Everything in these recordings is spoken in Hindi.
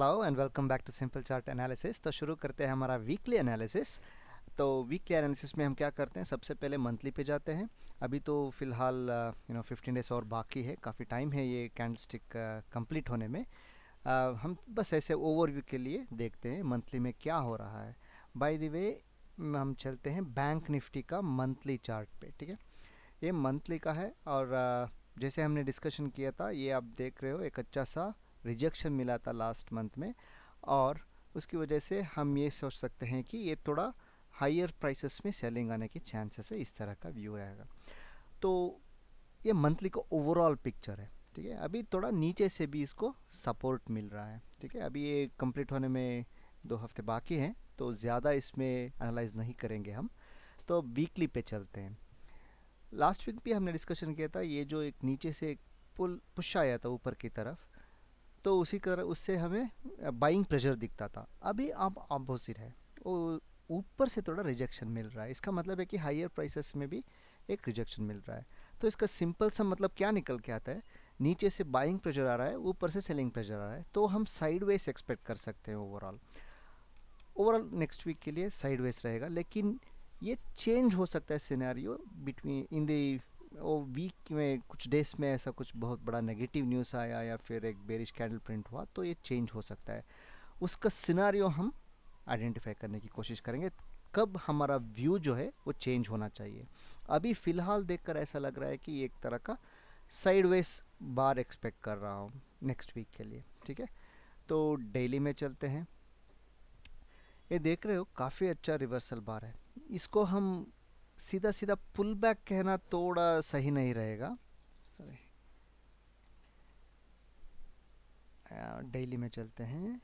Hello and welcome back to simple chart analysis. तो शुरू करते हैं हमारा वीकली एनालिसिस। तो वीकली एनालिसिस में हम क्या करते हैं, सबसे पहले मंथली पे जाते हैं। अभी तो फ़िलहाल 15 डेज़ और बाकी है, काफ़ी टाइम है ये कैंडलस्टिक कंप्लीट होने में। हम बस ऐसे ओवरव्यू के लिए देखते हैं मंथली में क्या हो रहा है। बाय द वे हम चलते हैं बैंक निफ्टी का मंथली चार्ट पे। ठीक है, ये मंथली का है और जैसे हमने डिस्कशन किया था, ये आप देख रहे हो एक अच्छा सा रिजेक्शन मिला था लास्ट मंथ में, और उसकी वजह से हम ये सोच सकते हैं कि ये थोड़ा हायर प्राइसेस में सेलिंग आने की चांसेस है। इस तरह का व्यू रहेगा। तो ये मंथली का ओवरऑल पिक्चर है। ठीक है, अभी थोड़ा नीचे से भी इसको सपोर्ट मिल रहा है। ठीक है, अभी ये कंप्लीट होने में 2 हफ्ते बाकी हैं, तो ज़्यादा इसमें एनालाइज नहीं करेंगे हम। तो वीकली पे चलते हैं। लास्ट वीक भी हमने डिस्कशन किया था, ये जो एक नीचे से एक पुश आया था ऊपर की तरफ, तो उसी तरह उससे हमें बाइंग प्रेशर दिखता था। अभी अब अपोजिट है, वो ऊपर से थोड़ा रिजेक्शन मिल रहा है। इसका मतलब है कि हायर प्राइसेस में भी एक रिजेक्शन मिल रहा है। तो इसका सिंपल सा मतलब क्या निकल के आता है, नीचे से बाइंग प्रेशर आ रहा है, ऊपर से सेलिंग प्रेशर आ रहा है, तो हम साइडवेज एक्सपेक्ट कर सकते हैं। ओवरऑल नेक्स्ट वीक के लिए साइडवेज रहेगा, लेकिन ये चेंज हो सकता है सिनेरियो बिटवीन इन द वो वीक में। कुछ डेज में ऐसा कुछ बहुत बड़ा नेगेटिव न्यूज़ आया या फिर एक बेरिश कैंडल प्रिंट हुआ, तो ये चेंज हो सकता है। उसका सिनेरियो हम आइडेंटिफाई करने की कोशिश करेंगे, कब हमारा व्यू जो है वो चेंज होना चाहिए। अभी फ़िलहाल देखकर ऐसा लग रहा है कि ये एक तरह का साइडवेज बार एक्सपेक्ट कर रहा हूँ नेक्स्ट वीक के लिए। ठीक है, तो डेली में चलते हैं। ये देख रहे हो काफ़ी अच्छा रिवर्सल बार है। इसको हम सीधा सीधा पुल बैक कहना थोड़ा सही नहीं रहेगा। सॉरी, डेली में चलते हैं,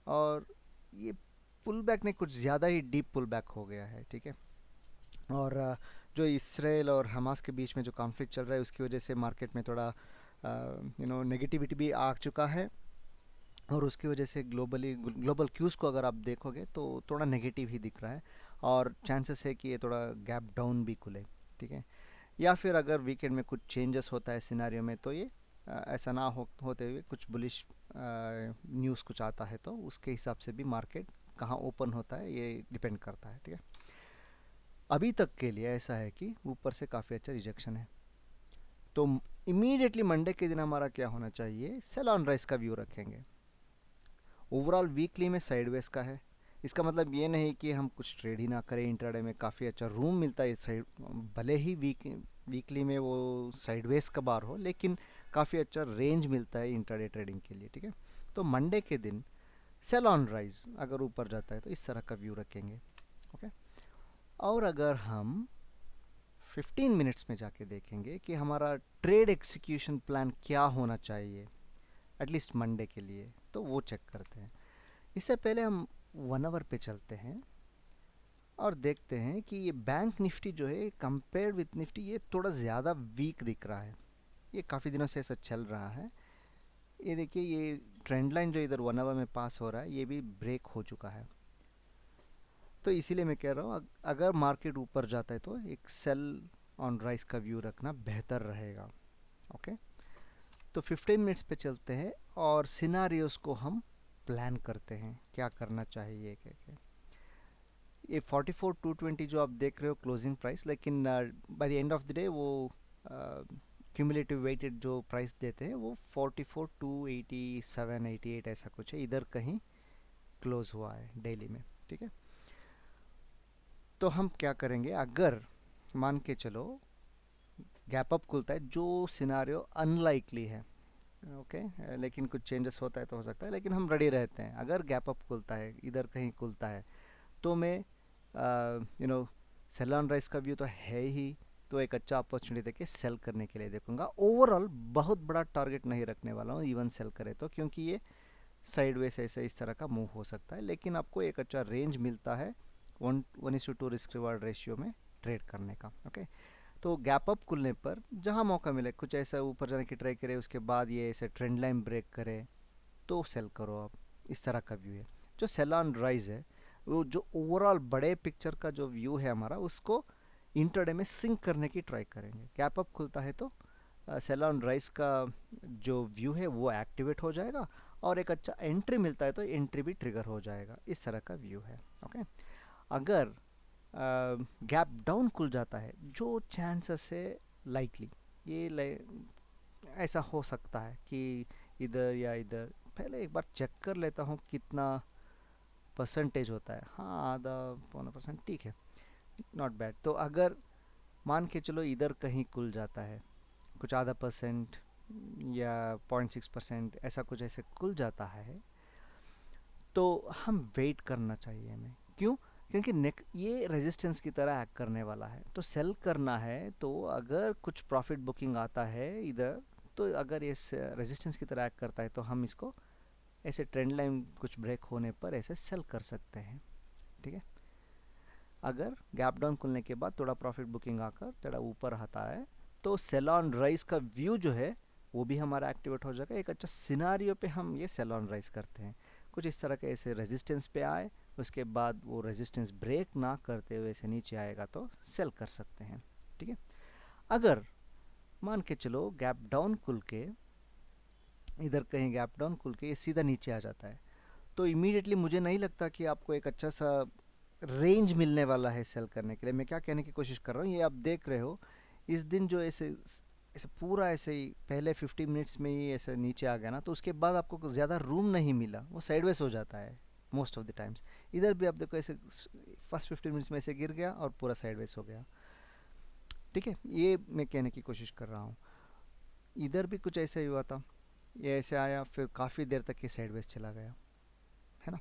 और ये पुल बैक ने कुछ ज़्यादा ही डीप पुल बैक हो गया है। ठीक है, और जो इसराइल और हमास के बीच में जो कॉन्फ्लिक्ट चल रहा है, उसकी वजह से मार्केट में थोड़ा नेगेटिविटी भी आ चुका है, और उसकी वजह से ग्लोबल क्यूज़ को अगर आप देखोगे तो थोड़ा नेगेटिव ही दिख रहा है, और चांसेस है कि ये थोड़ा गैप डाउन भी खुले। ठीक है, या फिर अगर वीकेंड में कुछ चेंजेस होता है सिनेरियो में, तो ये ऐसा ना होते हुए कुछ बुलिश न्यूज़ कुछ आता है, तो उसके हिसाब से भी मार्केट कहाँ ओपन होता है ये डिपेंड करता है। ठीक है, अभी तक के लिए ऐसा है कि ऊपर से काफ़ी अच्छा रिजेक्शन है। तो इमीडिएटली मंडे के दिन हमारा क्या होना चाहिए, सेल ऑन राइज का व्यू रखेंगे। ओवरऑल वीकली में साइडवेज का है। इसका मतलब ये नहीं कि हम कुछ ट्रेड ही ना करें इंट्राडे में, काफ़ी अच्छा रूम मिलता है साइड, भले ही वीकली में वो साइडवेज का बार हो, लेकिन काफ़ी अच्छा रेंज मिलता है इंट्राडे ट्रेडिंग के लिए। ठीक है, तो मंडे के दिन सेल ऑन राइज अगर ऊपर जाता है तो इस तरह का व्यू रखेंगे। ओके, और अगर हम 15 मिनट्स में जाके देखेंगे कि हमारा ट्रेड एक्सिक्यूशन प्लान क्या होना चाहिए एटलीस्ट मंडे के लिए, तो वो चेक करते हैं। इससे पहले हम 1 आवर पे चलते हैं और देखते हैं कि ये बैंक निफ्टी जो है कंपेयर विथ निफ्टी, ये थोड़ा ज़्यादा वीक दिख रहा है। ये काफ़ी दिनों से ऐसा चल रहा है। ये देखिए, ये ट्रेंड लाइन जो इधर 1 आवर में पास हो रहा है, ये भी ब्रेक हो चुका है। तो इसीलिए मैं कह रहा हूँ, अगर मार्केट ऊपर जाता है तो एक सेल ऑन राइज का व्यू रखना बेहतर रहेगा। ओके, तो 15 मिनट्स पे चलते हैं और सिनारियोस को हम प्लान करते हैं क्या करना चाहिए। क्या ये 44,220 जो आप देख रहे हो क्लोजिंग प्राइस, लेकिन by the end of the day वो क्यूमुलेटिव वेटेड जो प्राइस देते हैं वो 44,287 88 ऐसा कुछ है, इधर कहीं क्लोज हुआ है डेली में। ठीक है, तो हम क्या करेंगे, अगर मान के चलो गैप अप खुलता है, जो सिनारियो अनलाइकली है, ओके लेकिन कुछ चेंजेस होता है तो हो सकता है, लेकिन हम रेडी रहते हैं। अगर गैप अप खुलता है, इधर कहीं खुलता है, तो मैं सेल ऑन राइज का व्यू तो है ही, तो एक अच्छा अपॉर्चुनिटी देके सेल करने के लिए देखूंगा। ओवरऑल बहुत बड़ा टारगेट नहीं रखने वाला हूँ इवन सेल करे तो, क्योंकि ये साइडवेज ऐसे इस तरह का मूव हो सकता है, लेकिन आपको एक अच्छा रेंज मिलता है 1:2 रिस्क रिवार्ड रेशियो में ट्रेड करने का। ओके, तो गैप अप खुलने पर जहाँ मौका मिले, कुछ ऐसा ऊपर जाने की ट्राई करे, उसके बाद ये ऐसे ट्रेंड लाइन ब्रेक करे, तो सेल करो आप। इस तरह का व्यू है। जो सेल ऑन राइज है, वो जो ओवरऑल बड़े पिक्चर का जो व्यू है हमारा, उसको इंटरडे में सिंक करने की ट्राई करेंगे। गैप अप खुलता है तो सेल ऑन राइज का जो व्यू है वो एक्टिवेट हो जाएगा, और एक अच्छा एंट्री मिलता है तो एंट्री भी ट्रिगर हो जाएगा। इस तरह का व्यू है। ओके, अगर गैप डाउन खुल जाता है, जो चांसेस है लाइकली, ये ऐसा हो सकता है कि इधर या इधर, पहले एक बार चेक कर लेता हूँ कितना परसेंटेज होता है। हाँ, आधा पौना परसेंट, ठीक है, नॉट बैड। तो अगर मान के चलो इधर कहीं खुल जाता है, कुछ आधा परसेंट या 0.6% ऐसा कुछ ऐसे खुल जाता है, तो हम वेट करना चाहिए हमें। क्यों? क्योंकि नेक ये रेजिस्टेंस की तरह एक्ट करने वाला है, तो सेल करना है। तो अगर कुछ प्रॉफिट बुकिंग आता है इधर, तो अगर ये रेजिस्टेंस की तरह एक्ट करता है तो हम इसको ऐसे ट्रेंड लाइन कुछ ब्रेक होने पर ऐसे सेल कर सकते हैं। ठीक है, अगर गैप डाउन खुलने के बाद थोड़ा प्रॉफिट बुकिंग आकर थोड़ा ऊपर आता है, तो सेल ऑन राइज का व्यू जो है वो भी हमारा एक्टिवेट हो जाएगा। एक अच्छा सिनारियो पे हम ये सेल ऑन राइज करते हैं, कुछ इस तरह के ऐसे रेजिस्टेंस पे आए, उसके बाद वो रेजिस्टेंस ब्रेक ना करते हुए ऐसे नीचे आएगा तो सेल कर सकते हैं। ठीक है, अगर मान के चलो गैप डाउन खुल के, इधर कहीं गैप डाउन खुल के ये सीधा नीचे आ जाता है, तो इमीडिएटली मुझे नहीं लगता कि आपको एक अच्छा सा रेंज मिलने वाला है सेल करने के लिए। मैं क्या कहने की कोशिश कर रहा हूँ, ये आप देख रहे हो इस दिन जो ऐसे ऐसे पूरा ऐसे ही पहले 50 मिनट्स में ही ऐसे नीचे आ गया ना, तो उसके बाद आपको ज़्यादा रूम नहीं मिला, वो साइडवेज हो जाता है मोस्ट ऑफ द टाइम्स। इधर भी आप देखो ऐसे फर्स्ट 15 मिनट्स में ऐसे गिर गया और पूरा साइडवेज हो गया। ठीक है, ये मैं कहने की कोशिश कर रहा हूँ। इधर भी कुछ ऐसा ही हुआ था, ये ऐसे आया फिर काफ़ी देर तक ये साइडवेज चला गया, है ना।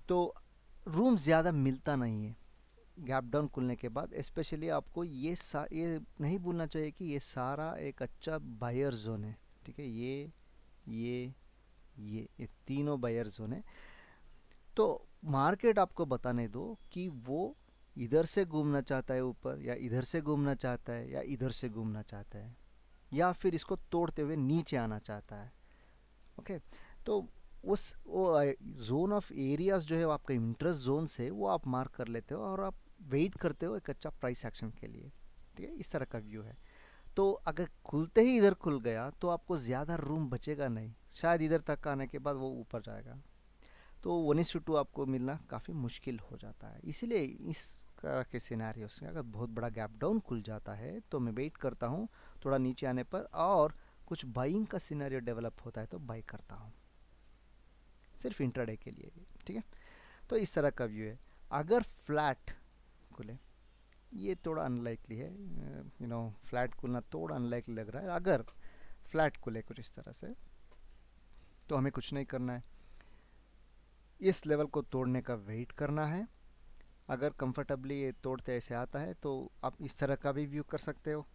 तो रूम ज़्यादा मिलता नहीं है गैप डाउन खुलने के बाद। स्पेशली आपको ये नहीं भूलना चाहिए कि ये सारा एक अच्छा बायर जोन है। ठीक है, ये ये तीनों बायर जोन है। तो मार्केट आपको बताने दो कि वो इधर से घूमना चाहता है ऊपर, या इधर से घूमना चाहता है, या इधर से घूमना चाहता है, या फिर इसको तोड़ते हुए नीचे आना चाहता है। ओके, तो उस वो जोन ऑफ एरियाज जो है वो आपका इंटरेस्ट जोन से वो आप मार्क कर लेते हो और आप वेट करते हो एक अच्छा प्राइस एक्शन के लिए। ठीक है, इस तरह का व्यू है। तो अगर खुलते ही इधर खुल गया तो आपको ज़्यादा रूम बचेगा नहीं, शायद इधर तक आने के बाद वो ऊपर जाएगा, तो 1:2 आपको मिलना काफ़ी मुश्किल हो जाता है। इसीलिए इस तरह के सिनेरियोस में अगर बहुत बड़ा गैप डाउन खुल जाता है तो मैं वेट करता हूँ थोड़ा नीचे आने पर, और कुछ बाइंग का सिनेरियो डेवलप होता है तो बाई करता हूँ, सिर्फ इंट्राडे के लिए। ठीक है, तो इस तरह का व्यू है। अगर फ्लैट खुले, ये थोड़ा अनलाइकली है, फ्लैट खुलना थोड़ा अनलाइकली लग रहा है। अगर फ्लैट खुले कुछ इस तरह से, तो हमें कुछ नहीं करना है, इस लेवल को तोड़ने का वेट करना है। अगर कंफर्टेबली ये तोड़ते ऐसे आता है तो आप इस तरह का भी व्यू कर सकते हो,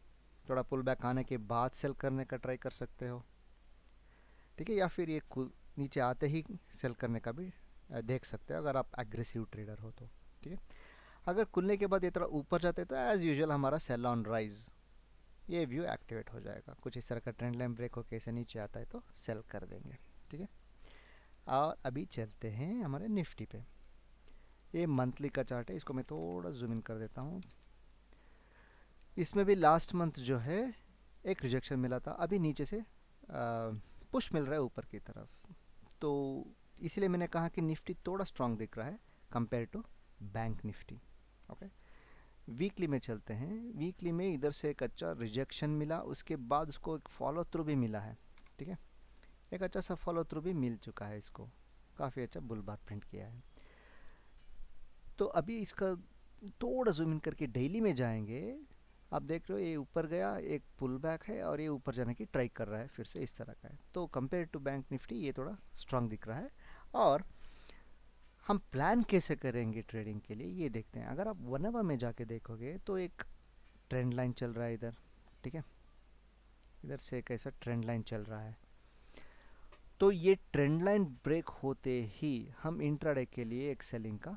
थोड़ा पुल बैक आने के बाद सेल करने का ट्राई कर सकते हो। ठीक है, या फिर ये नीचे आते ही सेल करने का भी देख सकते हो अगर आप एग्रेसिव ट्रेडर हो तो। ठीक है, अगर खुलने के बाद ये थोड़ा ऊपर जाते तो एज यूजुअल हमारा सेल ऑन राइज ये व्यू एक्टिवेट हो जाएगा। कुछ इस तरह का ट्रेंड लाइन ब्रेक होकर ऐसे नीचे आता है तो सेल कर देंगे। ठीक है, और अभी चलते हैं हमारे निफ्टी पे। ये मंथली का चार्ट है, इसको मैं थोड़ा जूम इन कर देता हूँ। इसमें भी लास्ट मंथ जो है एक रिजेक्शन मिला था, अभी नीचे से पुश मिल रहा है ऊपर की तरफ, तो इसीलिए मैंने कहा कि निफ्टी थोड़ा स्ट्रांग दिख रहा है compare to bank Nifty. Okay, weekly में चलते हैं। वीकली में इधर से एक अच्छा रिजेक्शन मिला, उसके बाद उसको एक फॉलो थ्रू भी मिला है। ठीक है, एक अच्छा सा फॉलो थ्रू भी मिल चुका है इसको, काफ़ी अच्छा बुल बार प्रिंट किया है। तो अभी इसका थोड़ा जूम इन करके डेली में जाएंगे। आप देख रहे हो ये ऊपर गया, एक पुल बैक है और ये ऊपर जाने की ट्राई कर रहा है, फिर से इस तरह का है। तो कंपेयर टू बैंक निफ्टी ये थोड़ा स्ट्रांग दिख रहा है। और हम प्लान कैसे करेंगे ट्रेडिंग के लिए ये देखते हैं। अगर आप 1 आवर में जाके देखोगे तो एक ट्रेंड लाइन चल रहा है इधर। ठीक है, इधर से एक ऐसा ट्रेंड लाइन चल रहा है, तो ये ट्रेंड लाइन ब्रेक होते ही हम इंट्राडे के लिए एक सेलिंग का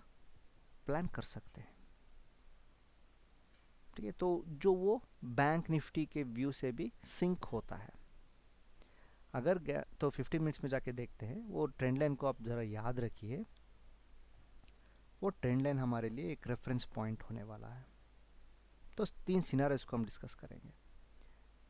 प्लान कर सकते हैं। ठीक है, तो जो वो बैंक निफ्टी के व्यू से भी सिंक होता है। अगर गया तो 50 मिनट्स में जाके देखते हैं। वो ट्रेंड लाइन को आप ज़रा याद रखिए, वो ट्रेंड लाइन हमारे लिए एक रेफरेंस पॉइंट होने वाला है। तो 3 सिनारियोस को हम डिस्कस करेंगे।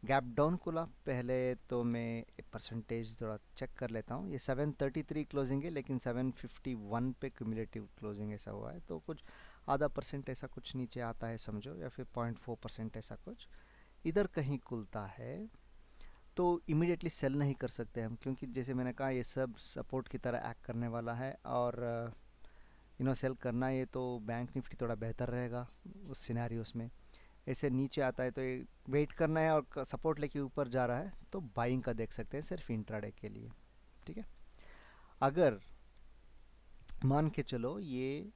गैप डाउन खुला। पहले तो मैं परसेंटेज थोड़ा चेक कर लेता हूँ। ये 733 क्लोजिंग है, लेकिन 751 पे क्यूमुलेटिव क्लोजिंग ऐसा हुआ है, तो कुछ आधा परसेंट ऐसा कुछ नीचे आता है समझो, या फिर 0.4% ऐसा कुछ इधर कहीं खुलता है, तो इमीडिएटली सेल नहीं कर सकते हम, क्योंकि जैसे मैंने कहा ये सब सपोर्ट की तरह एक्ट करने वाला है। और सेल करना ये तो बैंक निफ्टी थोड़ा बेहतर रहेगा उस सिनेरियोस में। ऐसे नीचे आता है तो ये वेट करना है, और सपोर्ट लेके ऊपर जा रहा है तो बाइंग का देख सकते हैं सिर्फ इंट्राडे के लिए। ठीक है, अगर मान के चलो ये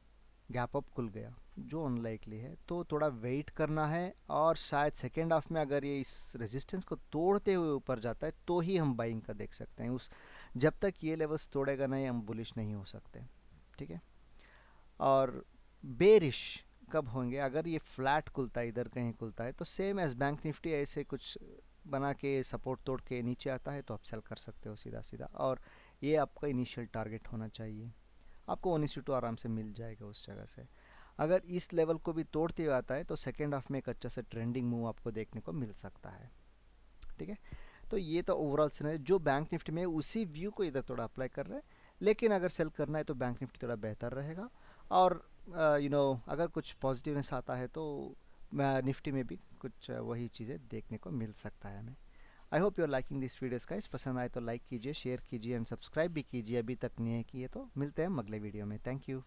गैप अप खुल गया, जो अनलाइकली है, तो थोड़ा वेट करना है, और शायद सेकेंड हाफ में अगर ये इस रेजिस्टेंस को तोड़ते हुए ऊपर जाता है तो ही हम बाइंग का देख सकते हैं। उस जब तक ये लेवल्स तोड़ेगा नहीं, हम बुलिश नहीं हो सकते। ठीक है, और बेरिश कब होंगे? अगर ये फ्लैट खुलता है, इधर कहीं खुलता है, तो सेम एज बैंक निफ्टी ऐसे कुछ बना के सपोर्ट तोड़ के नीचे आता है तो आप सेल कर सकते हो सीधा सीधा, और ये आपका इनिशियल टारगेट होना चाहिए। आपको 1:2 आराम से मिल जाएगा उस जगह से। अगर इस लेवल को भी तोड़ते हुए आता है तो सेकेंड हाफ में एक अच्छा सा ट्रेंडिंग मूव आपको देखने को मिल सकता है। ठीक है, तो ये तो ओवरऑल सिनेरियो जो बैंक निफ्टी में उसी व्यू को इधर थोड़ा अप्लाई कर रहे हैं। लेकिन अगर सेल करना है तो बैंक निफ्टी थोड़ा बेहतर रहेगा। और अगर कुछ पॉजिटिवनेस आता है तो निफ्टी में भी कुछ वही चीज़ें देखने को मिल सकता है हमें। I hope you are liking this videos guys. पसंद आए तो लाइक कीजिए, शेयर कीजिए एंड सब्सक्राइब भी कीजिए, अभी तक नहीं है किए तो। मिलते हैं हम अगले वीडियो में। Thank you.